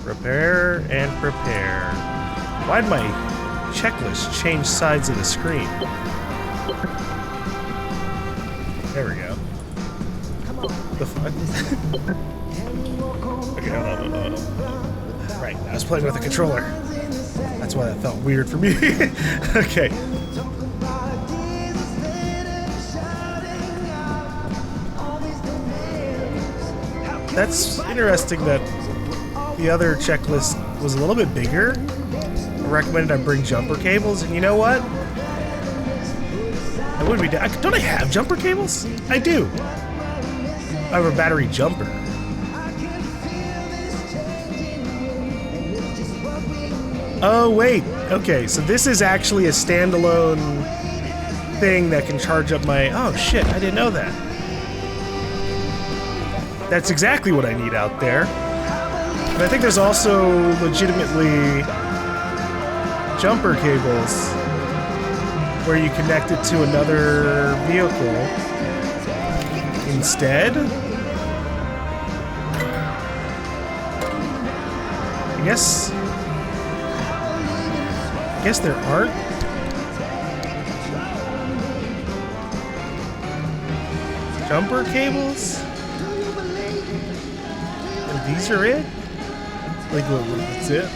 Prepare and prepare. Why'd my checklist change sides of the screen? There we go. The fuck? Okay, hold on. Right, I was playing with a controller. That's why that felt weird for me. Okay. That's interesting that the other checklist was a little bit bigger. I recommended I bring jumper cables, and you know what? I wouldn't be. Don't I have jumper cables? I do. I have a battery jumper. Oh wait. Okay, so this is actually a standalone thing that can charge up my. Oh shit! I didn't know that. That's exactly what I need out there. And I think there's also legitimately jumper cables where you connect it to another vehicle instead. I guess there aren't. Jumper cables? And these are it? Like, that's it?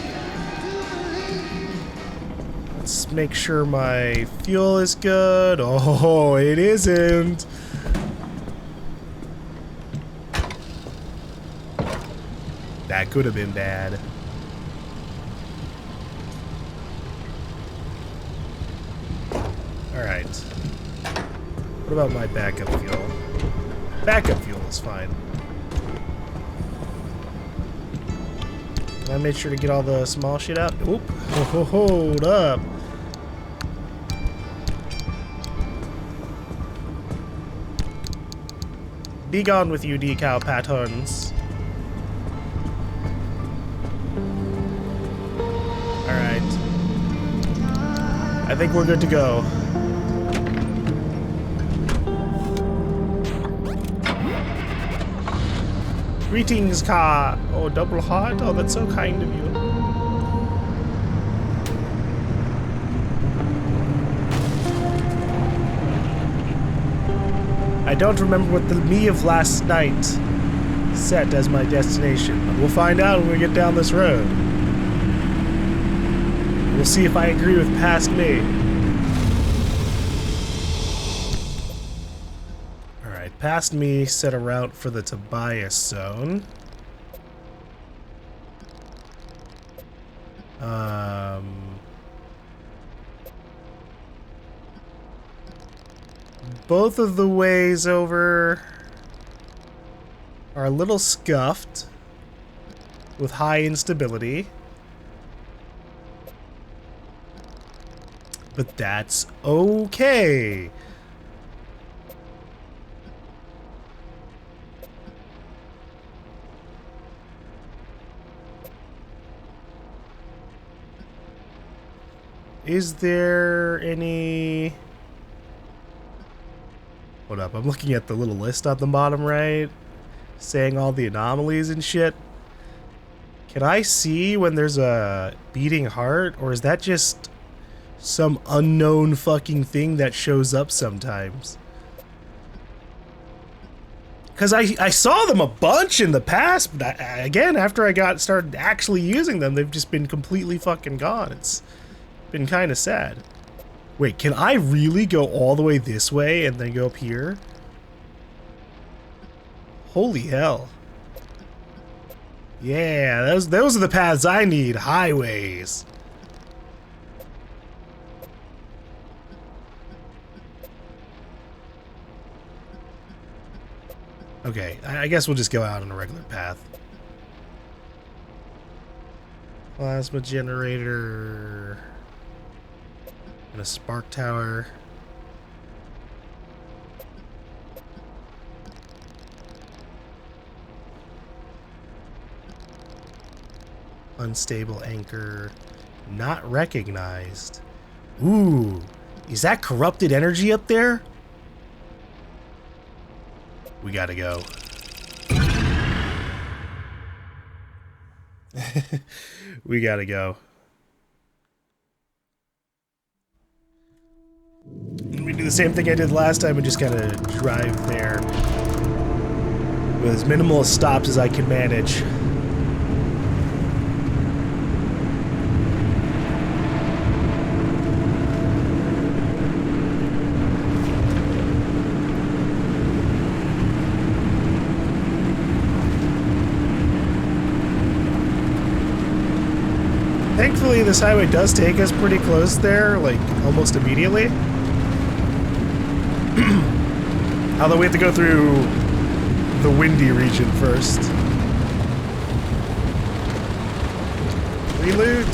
Let's make sure my fuel is good. Oh, it isn't. That could have been bad. Alright. What about my backup fuel? Backup fuel is fine. I made sure to get all the small shit out. Oop. Hold up. Be gone with you, decal patterns. Alright. I think we're good to go. Greetings, car. Oh, double heart? Oh, that's so kind of you. I don't remember what the me of last night set as my destination, but we'll find out when we get down this road. We'll see if I agree with past me. Alright, past me set a route for the Tobias zone. Both of the ways over are a little scuffed with high instability. But that's okay. Is there any... Hold up, I'm looking at the little list on the bottom right, saying all the anomalies and shit. Can I see when there's a beating heart, or is that just some unknown fucking thing that shows up sometimes? Because I saw them a bunch in the past, but again, after I started actually using them, they've just been completely fucking gone. It's been kind of sad. Wait, can I really go all the way this way and then go up here? Holy hell. Yeah, those are the paths I need. Highways. Okay, I guess we'll just go out on a regular path. Plasma generator. And a spark tower. Unstable anchor. Not recognized. Ooh. Is that corrupted energy up there? We gotta go. We gotta go. We do the same thing I did last time and just gotta drive there with as minimal stops as I can manage. Thankfully, this highway does take us pretty close there, like, almost immediately. Although we have to go through the windy region first. Reload.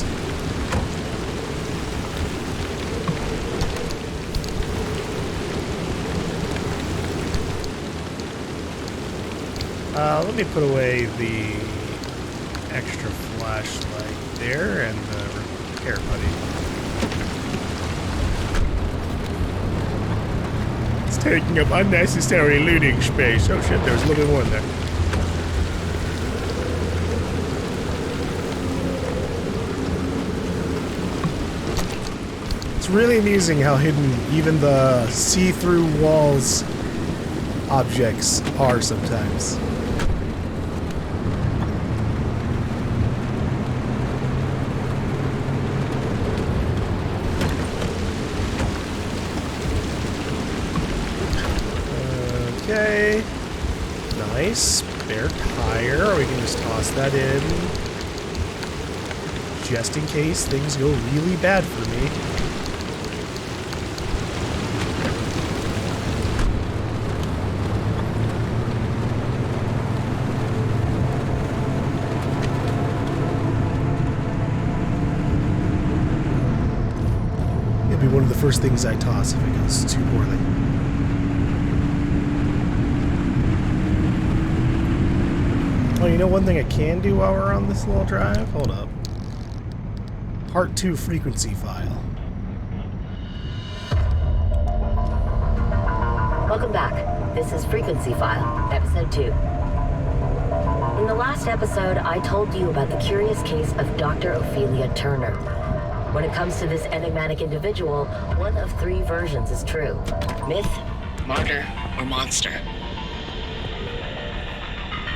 Let me put away the extra flashlight there and the repair buddy. It's taking up unnecessary looting space. Oh shit, there's a little bit more in there. It's really amusing how hidden even the see-through walls objects are sometimes. Okay, nice, spare tire, we can just toss that in, just in case things go really bad for me. It'll be one of the first things I toss if it goes too poorly. Oh, you know one thing I can do while we're on this little drive? Hold up. Part 2 frequency file. Welcome back. This is Frequency File, Episode 2. In the last episode, I told you about the curious case of Dr. Ophelia Turner. When it comes to this enigmatic individual, one of 3 versions is true. Myth, martyr, or monster.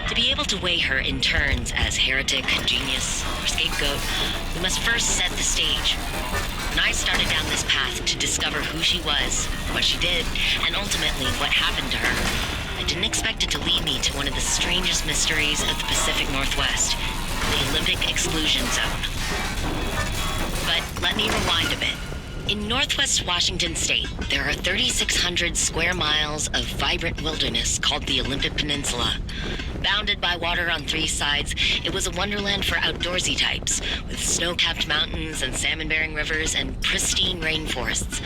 To be able to weigh her in turns as heretic, genius, or scapegoat, we must first set the stage. When I started down this path to discover who she was, what she did, and ultimately what happened to her, I didn't expect it to lead me to one of the strangest mysteries of the Pacific Northwest, the Olympic Exclusion Zone. But let me rewind a bit. In northwest Washington state, there are 3,600 square miles of vibrant wilderness called the Olympic Peninsula. Bounded by water on 3 sides, it was a wonderland for outdoorsy types, with snow-capped mountains and salmon-bearing rivers and pristine rainforests.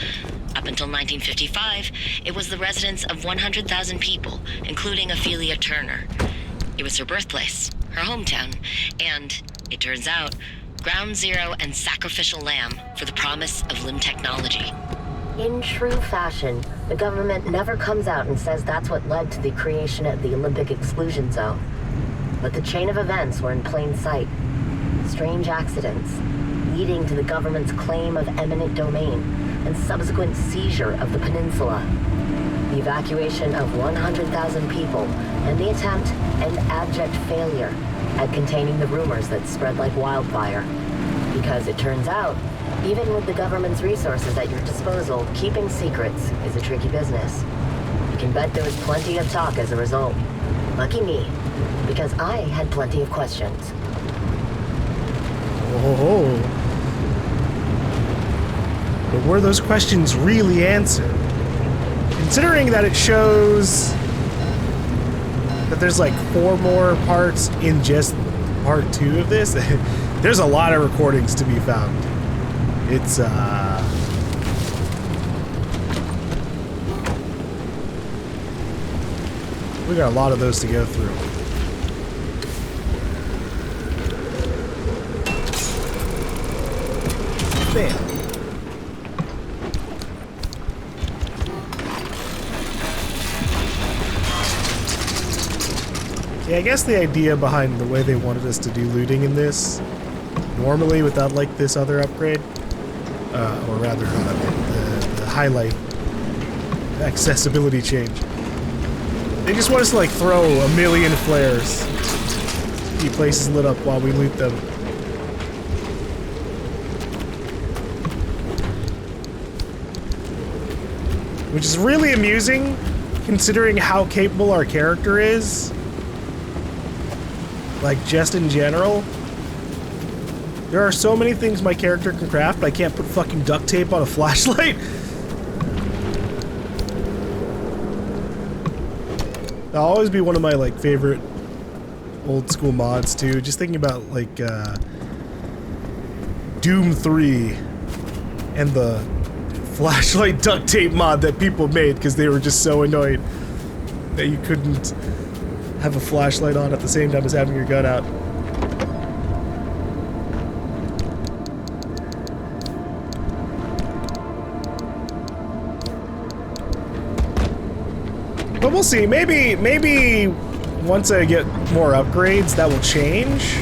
Up until 1955, it was the residence of 100,000 people, including Ophelia Turner. It was her birthplace, her hometown, and, it turns out, ground zero and sacrificial lamb for the promise of limb technology. In true fashion, the government never comes out and says that's what led to the creation of the Olympic Exclusion Zone. But the chain of events were in plain sight. Strange accidents, leading to the government's claim of eminent domain and subsequent seizure of the peninsula. The evacuation of 100,000 people and the attempt and abject failure at containing the rumors that spread like wildfire. Because it turns out, even with the government's resources at your disposal, keeping secrets is a tricky business. You can bet there was plenty of talk as a result. Lucky me, because I had plenty of questions. Oh. But were those questions really answered? Considering that it shows that there's like 4 more parts in just part 2 of this, there's a lot of recordings to be found. It's we got a lot of those to go through. Bam. I guess the idea behind the way they wanted us to do looting in this, normally without like this other upgrade, or rather the highlight accessibility change. They just want us to like throw a million flares, keep places lit up while we loot them. Which is really amusing, considering how capable our character is. Like, just in general. There are so many things my character can craft, but I can't put fucking duct tape on a flashlight. That'll always be one of my, like, favorite old school mods, too. Just thinking about, like, Doom 3 and the flashlight duct tape mod that people made because they were just so annoyed that you couldn't have a flashlight on at the same time as having your gun out. But we'll see. Maybe once I get more upgrades, that will change.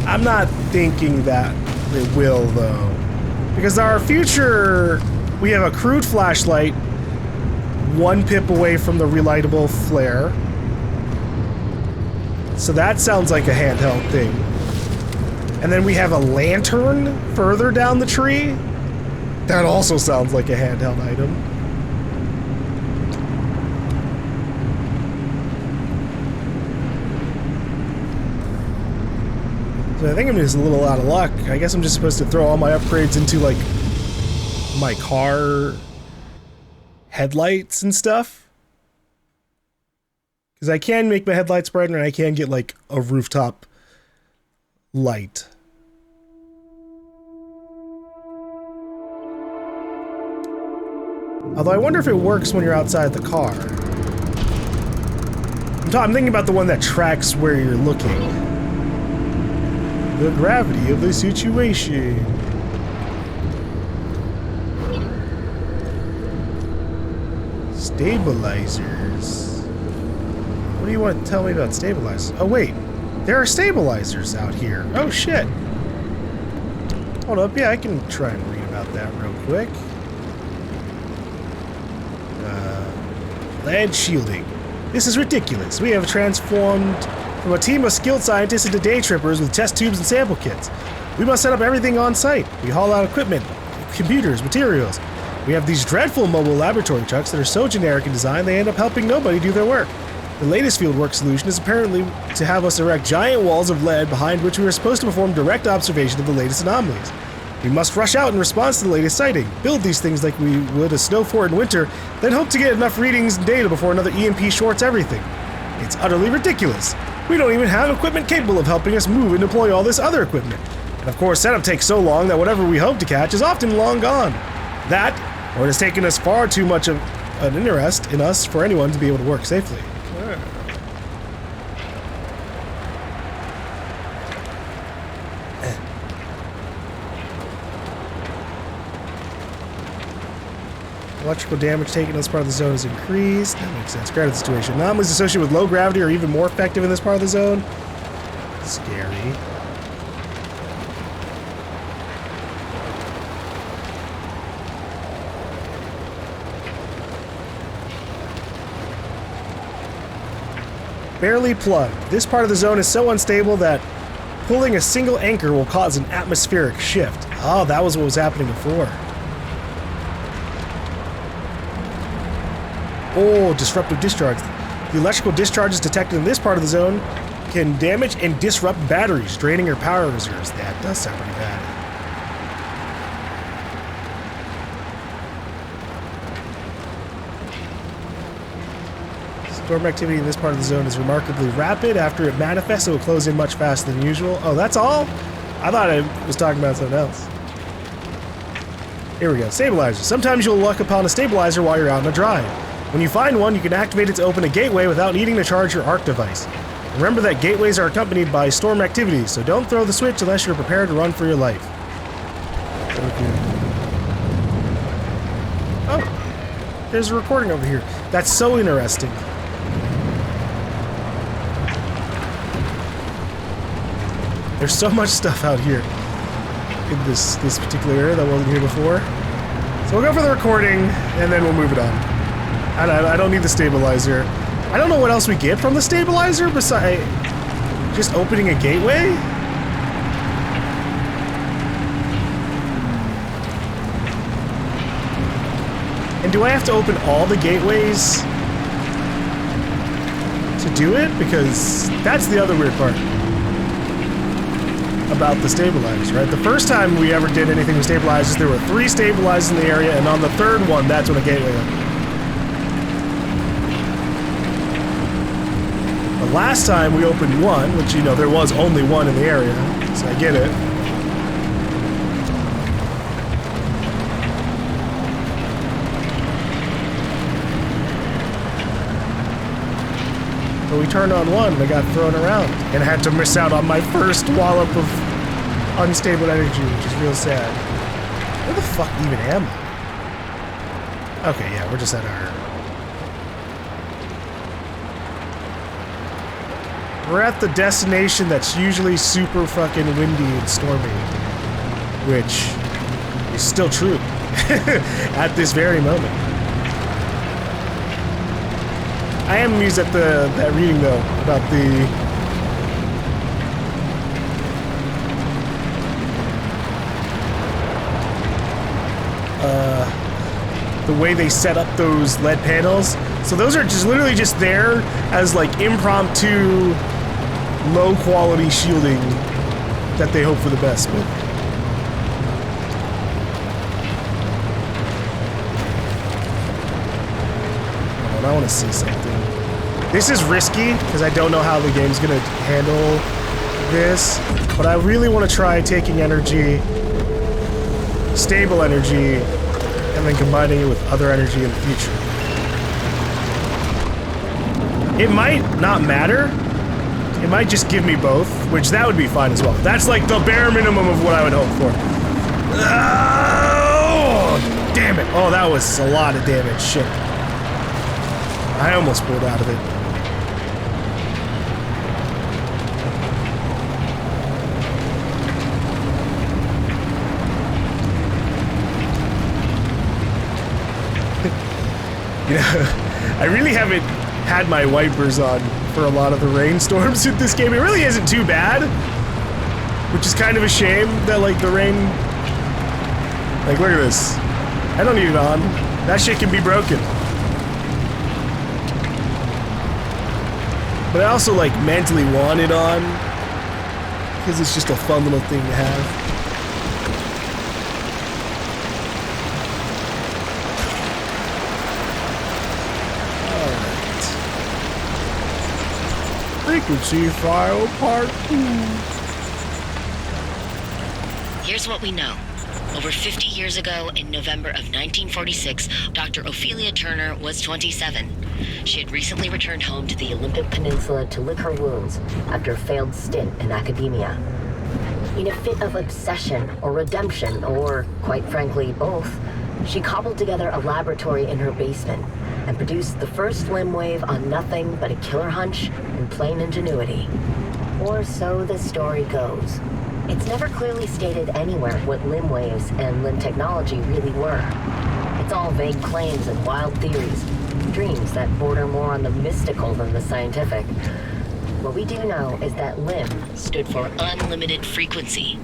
I'm not thinking that it will, though. Because our future, we have a crude flashlight, 1 pip away from the relightable flare. So that sounds like a handheld thing. And then we have a lantern further down the tree. That also sounds like a handheld item. So I think I'm just a little out of luck. I guess I'm just supposed to throw all my upgrades into, like, my car headlights and stuff. Because I can make my headlights brighter and I can get, like, a rooftop light. Although I wonder if it works when you're outside the car. I'm thinking about the one that tracks where you're looking. The gravity of the situation. Stabilizers. What do you want to tell me about stabilizers? Oh wait, there are stabilizers out here. Oh shit. Hold up, yeah, I can try and read about that real quick. Lead shielding. This is ridiculous. We have transformed from a team of skilled scientists into day trippers with test tubes and sample kits. We must set up everything on site. We haul out equipment, computers, materials. We have these dreadful mobile laboratory trucks that are so generic in design they end up helping nobody do their work. The latest fieldwork solution is apparently to have us erect giant walls of lead behind which we are supposed to perform direct observation of the latest anomalies. We must rush out in response to the latest sighting, build these things like we would a snow fort in winter, then hope to get enough readings and data before another EMP shorts everything. It's utterly ridiculous. We don't even have equipment capable of helping us move and deploy all this other equipment. And of course, setup takes so long that whatever we hope to catch is often long gone. That, or it has taken us far too much of an interest in us for anyone to be able to work safely. Electrical damage taken in this part of the zone is increased. That makes sense. Granted situation. Anomalies associated with low gravity are even more effective in this part of the zone. Scary. Barely plugged. This part of the zone is so unstable that pulling a single anchor will cause an atmospheric shift. Oh, that was what was happening before. Oh, disruptive discharge. The electrical discharges detected in this part of the zone can damage and disrupt batteries, draining your power reserves. That does sound pretty bad. Storm activity in this part of the zone is remarkably rapid. After it manifests, it will close in much faster than usual. Oh, that's all? I thought I was talking about something else. Here we go. Stabilizers. Sometimes you'll luck upon a stabilizer while you're out on a drive. When you find one, you can activate it to open a gateway without needing to charge your ARC device. Remember that gateways are accompanied by storm activities, so don't throw the switch unless you're prepared to run for your life. Okay. Oh, there's a recording over here. That's so interesting. There's so much stuff out here in this particular area that wasn't here before. So we'll go for the recording, and then we'll move it on. I don't need the stabilizer. I don't know what else we get from the stabilizer besides just opening a gateway. And do I have to open all the gateways to do it? Because that's the other weird part about the stabilizers, right? The first time we ever did anything with stabilizers, there were 3 stabilizers in the area, and on the 3rd one, that's when a gateway opened. The last time we opened one, which, you know, there was only one in the area, so I get it. But we turned on one and I got thrown around and had to miss out on my first wallop of unstable energy, which is real sad. Where the fuck even am I? Okay, yeah, we're just at our... We're at the destination that's usually super fucking windy and stormy, which is still true at this very moment. I am amused at that reading though about the way they set up those LED panels. So those are just literally just there as like impromptu, low quality shielding that they hope for the best with. I want to see something. This is risky because I don't know how the game's gonna handle this, but I really want to try taking energy, stable energy, and then combining it with other energy in the future. It might not matter. It might just give me both, which that would be fine as well. That's like the bare minimum of what I would hope for. Oh, damn it. Oh, that was a lot of damage. Shit. I almost pulled out of it. You know, I really haven't had my wipers on for a lot of the rainstorms in this game. It really isn't too bad, which is kind of a shame that, like, the rain... Like, look at this. I don't need it on. That shit can be broken. But I also, like, mentally want it on, because it's just a fun little thing to have. Alright. Frequency file part 2. Here's what we know. Over 50 years ago, in November of 1946, Dr. Ophelia Turner was 27. She had recently returned home to the Olympic Peninsula to lick her wounds after a failed stint in academia. In a fit of obsession or redemption, or, quite frankly, both, she cobbled together a laboratory in her basement and produced the first limb wave on nothing but a killer hunch and plain ingenuity. Or so the story goes. It's never clearly stated anywhere what limb waves and limb technology really were. It's all vague claims and wild theories, dreams that border more on the mystical than the scientific. What we do know is that limb stood for unlimited frequency.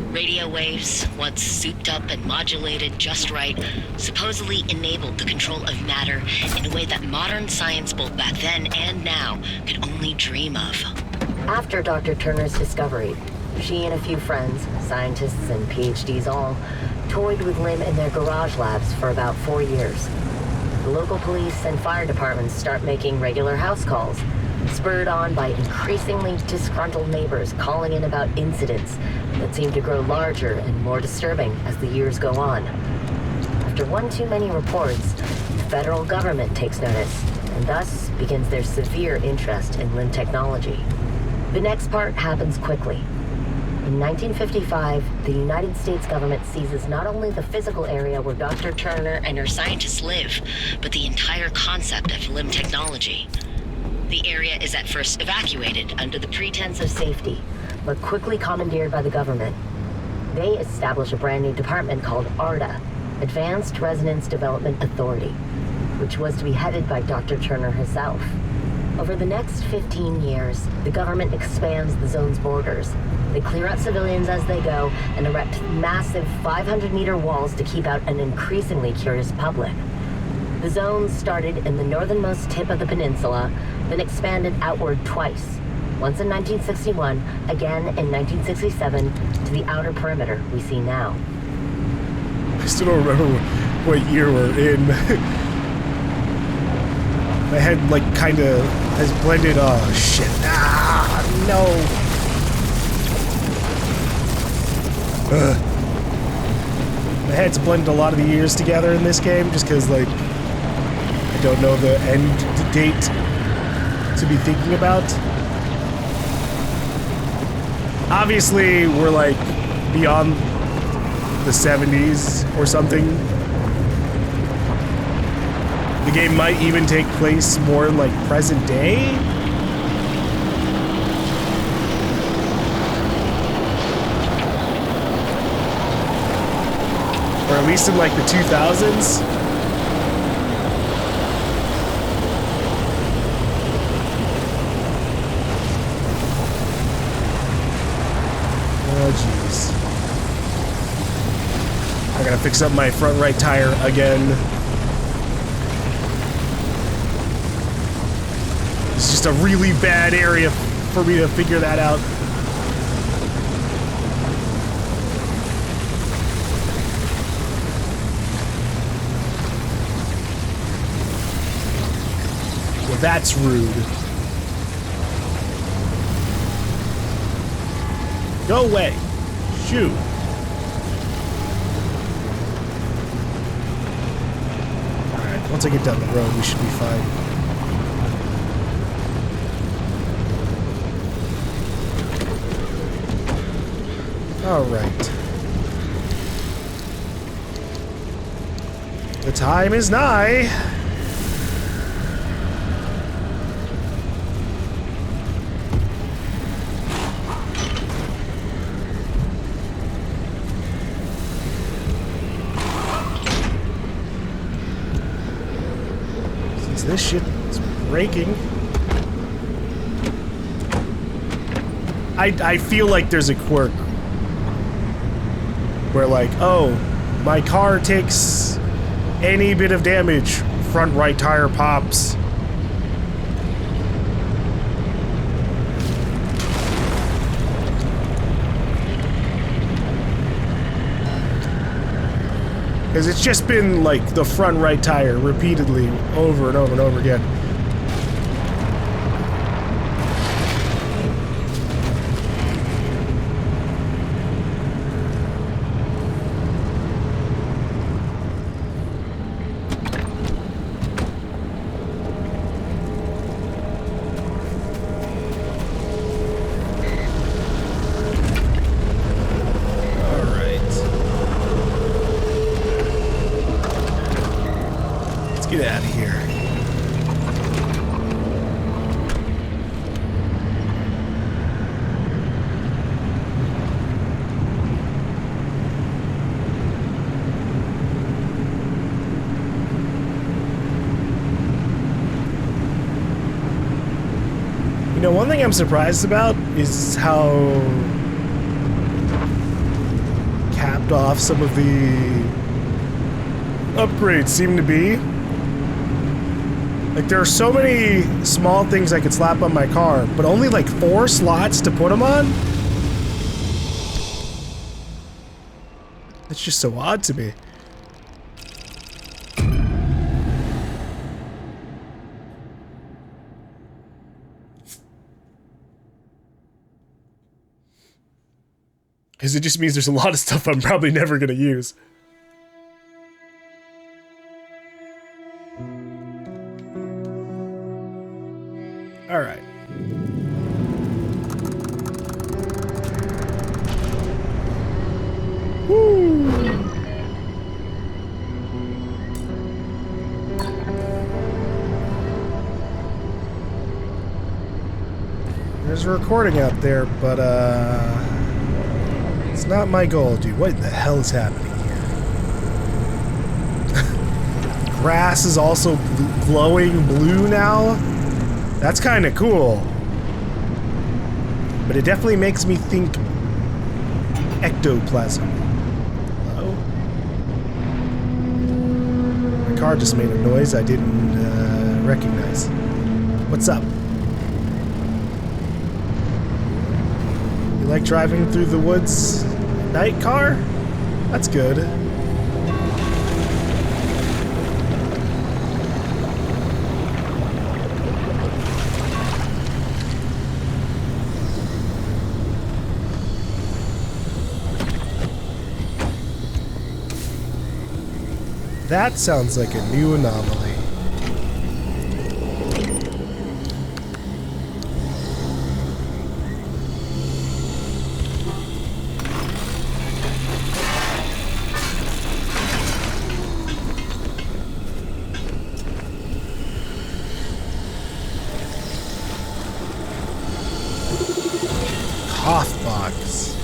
Radio waves, once souped up and modulated just right, supposedly enabled the control of matter in a way that modern science, both back then and now, could only dream of. After Dr. Turner's discovery, she and a few friends, scientists and PhDs all, toyed with limb in their garage labs for about 4 years. The local police and fire departments start making regular house calls, spurred on by increasingly disgruntled neighbors calling in about incidents that seem to grow larger and more disturbing as the years go on. After one too many reports, the federal government takes notice, and thus begins their severe interest in limb technology. The next part happens quickly. In 1955, the United States government seizes not only the physical area where Dr. Turner and her scientists live, but the entire concept of limb technology. The area is at first evacuated under the pretense of safety, but quickly commandeered by the government. They established a brand new department called ARDA, Advanced Resonance Development Authority, which was to be headed by Dr. Turner herself. Over the next 15 years, the government expands the zone's borders. They clear out civilians as they go and erect massive 500-meter walls to keep out an increasingly curious public. The zone started in the northernmost tip of the peninsula, then expanded outward twice. Once in 1961, again in 1967, to the outer perimeter we see now. I still don't remember what year we're in. My head, like, kinda has blended. Oh, shit. Ah, no. My head's blended a lot of the years together in this game just because, like, I don't know the end date to be thinking about. Obviously, we're, like, beyond the 70s or something. The game might even take place more in, like, present day. Or at least in, like, the 2000s. Oh, jeez. I gotta fix up my front right tire again. It's just a really bad area for me to figure that out. Well, that's rude. Go away. Shoot. Alright, once I get down the road, we should be fine. Alright. The time is nigh. Since this shit is breaking. I feel like there's a quirk where, like, oh, my car takes any bit of damage, front right tire pops. Because it's just been, like, the front right tire repeatedly over and over and over again. Get out of here. You know, one thing I'm surprised about is how capped off some of the upgrades seem to be. Like, there are so many small things I could slap on my car, but only like 4 slots to put them on? That's just so odd to me. Because it just means there's a lot of stuff I'm probably never gonna use. All right. Woo. There's There's a recording out there, but it's not my goal, dude. What the hell is happening here? Grass is also glowing blue now. That's kind of cool. But it definitely makes me think ectoplasm. Hello? My car just made a noise I didn't recognize. What's up? You like driving through the woods at night, car? That's good. That sounds like a new anomaly. Cough box.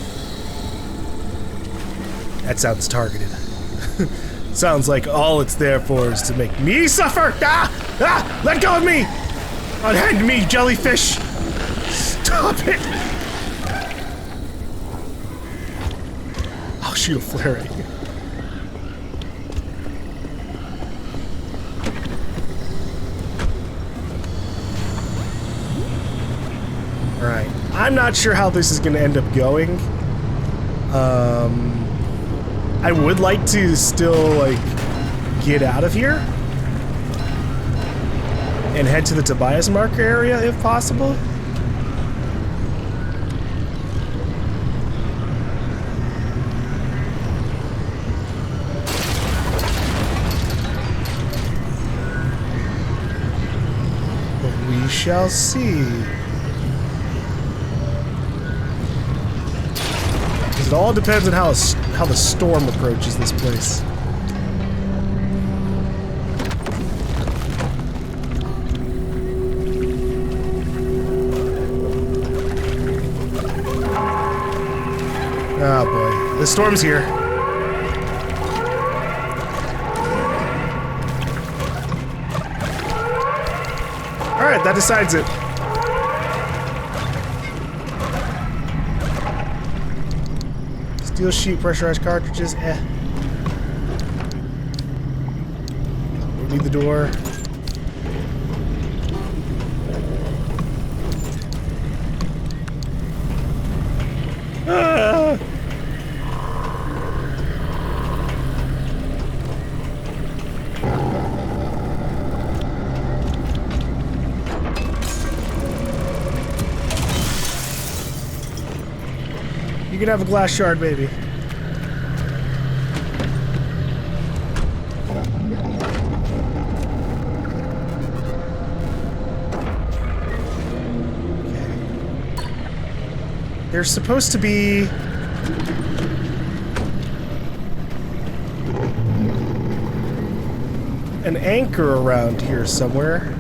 That sounds targeted. Sounds like all it's there for is to make me suffer! Ah! Ah! Let go of me! Unhand me, jellyfish! Stop it! I'll shoot a flare at you. Alright. I'm not sure how this is gonna end up going. I would like to still, like, get out of here and head to the Tobias marker area if possible. But we shall see. It all depends on how the storm approaches this place. Oh boy, the storm's here. All right, that decides it. Steel sheet, pressurized cartridges, eh. We need the door. Ah! You can have a glass shard, baby. Okay. There's supposed to be an anchor around here somewhere.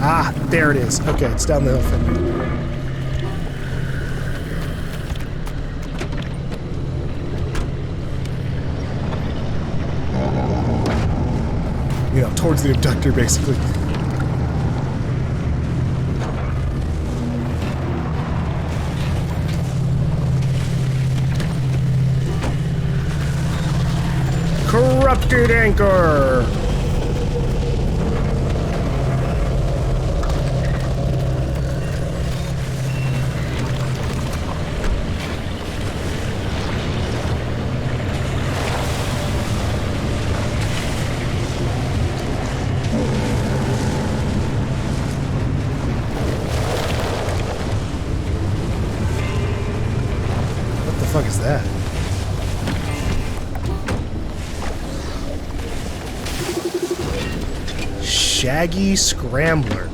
Ah, there it is. Okay, it's down the hill from me. You know, towards the abductor, basically. Corrupted anchor! What the fuck is that? Shaggy Scrambler.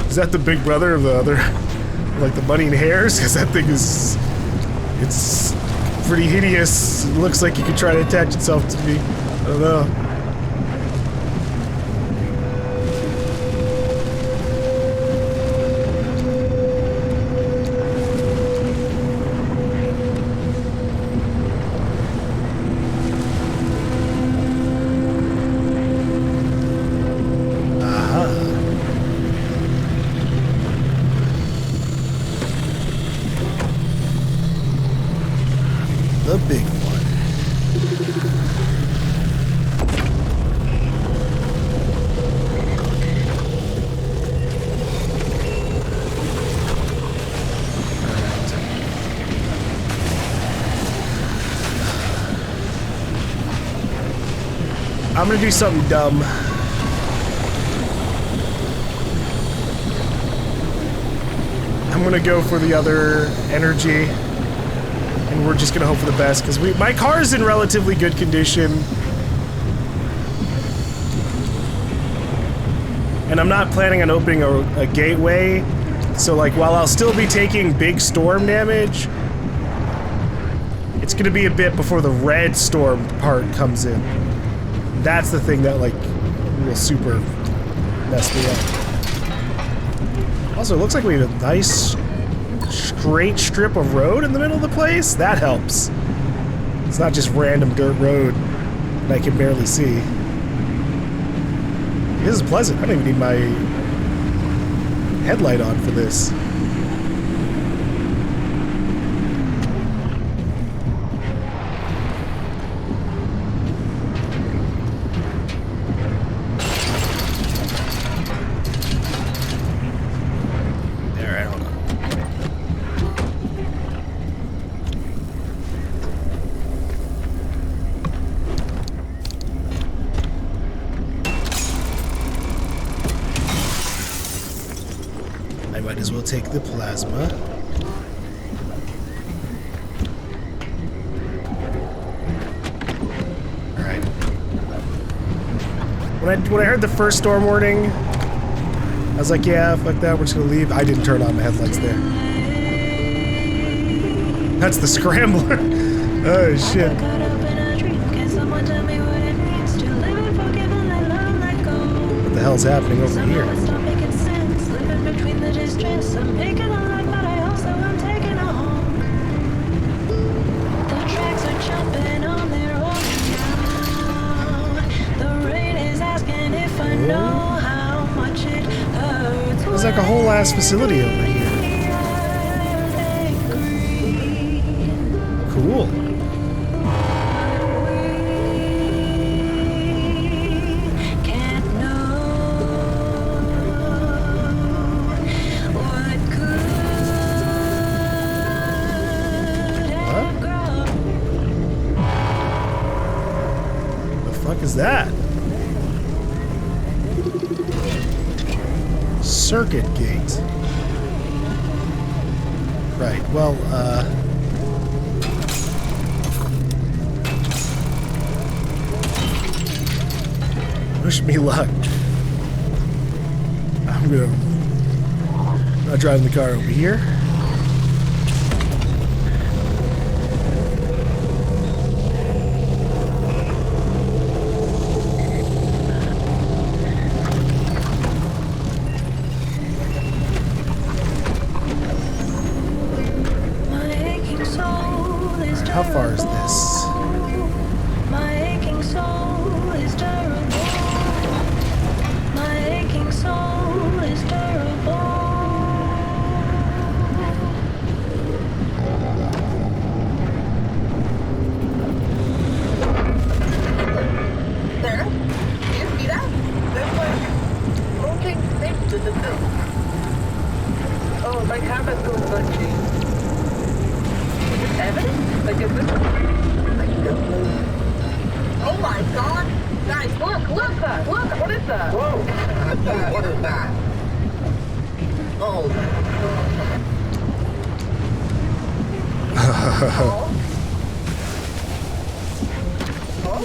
Is that the big brother of the other, like the Bunny and Hares? Because that thing is, it's pretty hideous. It looks like it could try to attach itself to me. I don't know. I'm gonna do something dumb. I'm gonna go for the other energy, and we're just gonna hope for the best because my car is in relatively good condition, and I'm not planning on opening a gateway. So like, while I'll still be taking big storm damage, it's gonna be a bit before the red storm part comes in. That's the thing that like will super mess me up. Also, it looks like we have a nice straight strip of road in the middle of the place. That helps. It's not just random dirt road that I can barely see. This is pleasant. I don't even need my headlight on for this. Take the plasma. Alright. When I heard the first storm warning, I was like, yeah, fuck that, we're just gonna leave. I didn't turn on my headlights there. That's the scrambler. Oh shit. What the hell's happening over here? I'm picking a lot, but I also am taking a home. The tracks are jumping on their own now. The rain is asking if I know how much it hurts. There's like a whole ass facility over here. Cool. Is that? Circuit gate. Right, well, wish me luck. I'm not driving the car over here. How far is this? My aching soul is durable. My aching soul is durable. There? You see that? There's like moving things to the film. Oh, my camera's going glitchy. Evidence? Like, is this? I don't know. Oh my god! Guys, look! Look! Look! What is that? Whoa! What is that? Oh. Oh? Oh?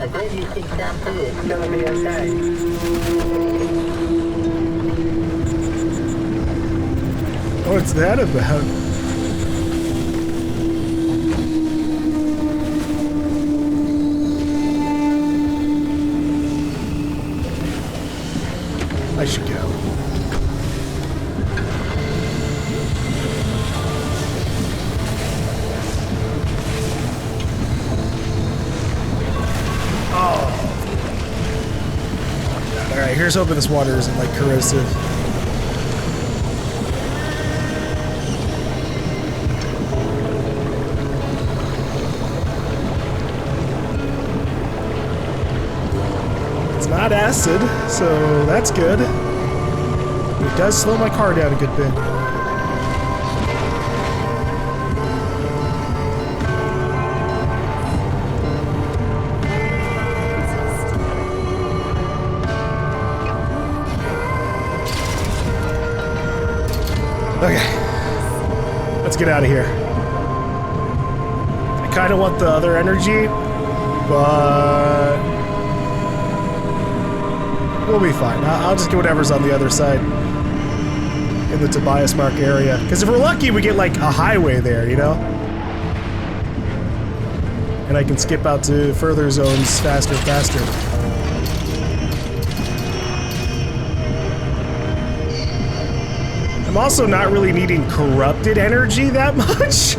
I bet you think that food's gonna be okay. What's that about? I should go. Oh. Alright, here's hoping this water isn't like corrosive. Not acid, so that's good. It does slow my car down a good bit. Okay. Let's get out of here. I kind of want the other energy, but we'll be fine. I'll just get whatever's on the other side in the Tobias Mark area. Because if we're lucky, we get like a highway there, you know? And I can skip out to further zones faster and faster. I'm also not really needing corrupted energy that much.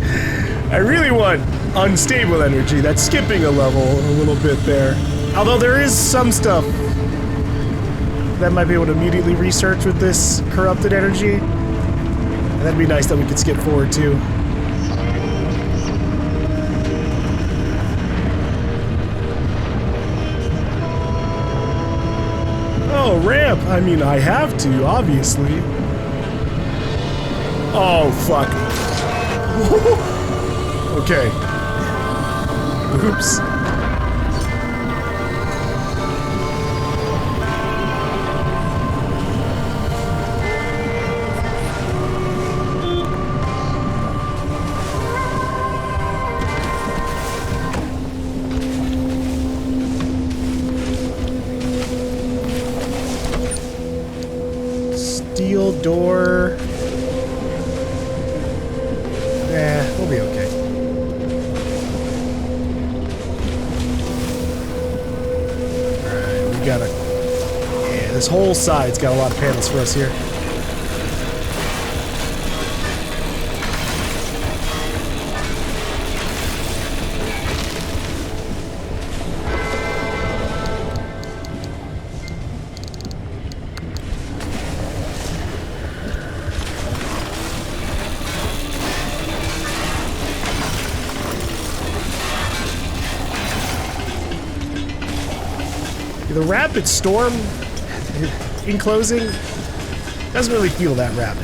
I really want unstable energy. That's skipping a level a little bit there. Although there is some stuff that might be able to immediately research with this corrupted energy. And that'd be nice that we could skip forward too. Oh, ramp! I mean, I have to, obviously. Oh, fuck. Okay. Oops. Steel door. We'll be okay. Alright, we gotta... Yeah, this whole side's got a lot of panels for us here. The rapid storm in closing doesn't really feel that rapid.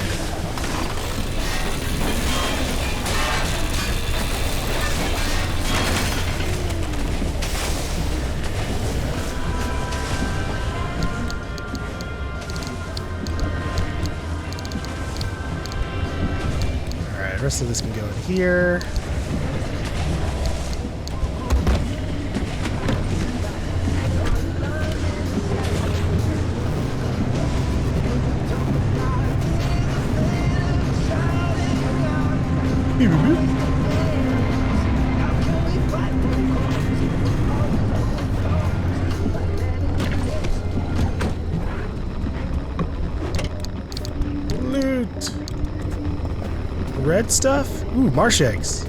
Alright, the rest of this can go in here. Loot. Red stuff? Ooh, marsh eggs.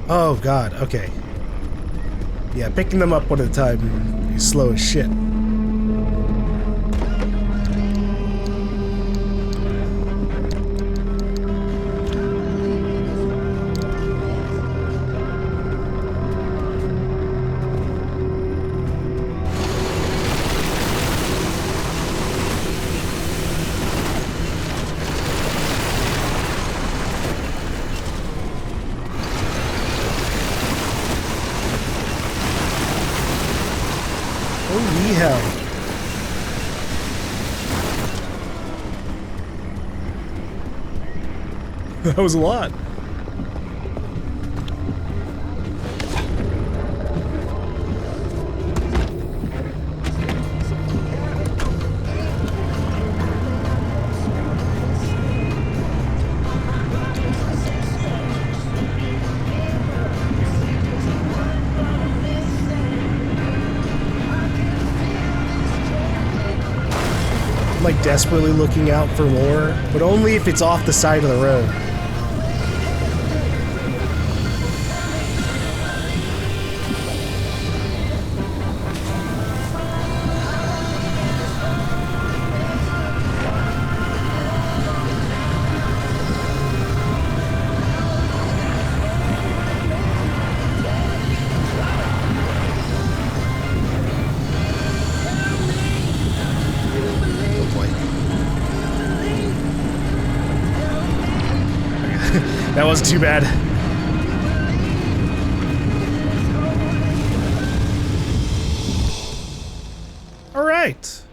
Oh god, okay. Yeah, picking them up one at a time is slow as shit. Holy hell. That was a lot. Like desperately looking out for more, but only if it's off the side of the road. That wasn't too bad. All right. right.